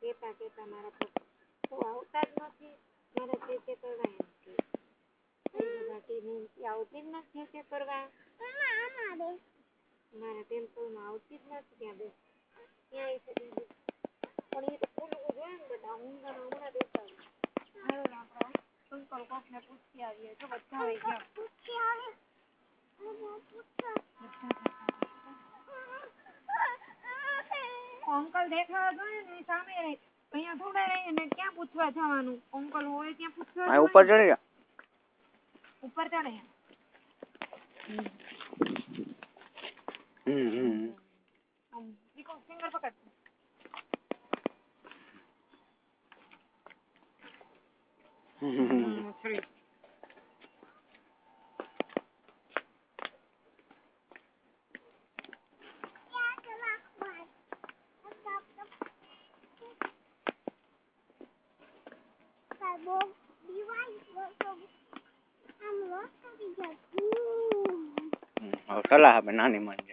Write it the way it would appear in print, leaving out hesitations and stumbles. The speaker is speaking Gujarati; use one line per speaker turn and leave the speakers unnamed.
કેતા કેતા મારા પપ્પા તો આવતા જ નથી મારા ચેચે કરવા એમ કે બાકી આવતી જ નથી ચેચે કરવા મારા ટેમ્પલમાં આવતી જ નથી ત્યાં બેસ ત્યાં પણ એ તો પૂછવું જોઈએ ને બધા ઊંઘાના હમણાં બેસા અંકલ કોકને પૂછી આવીએ તો બધા આવી ગયા અંકલ દેખાવા જોઈએ ને સામે અહીંયા થોડા રહીએ ને ક્યાં પૂછવા જવાનું અંકલ હોય ત્યાં પૂછવા
ઉપર ચડી જા
ઉપર ચડે ફિંગર પકડ
સલાહ આપે નાની માની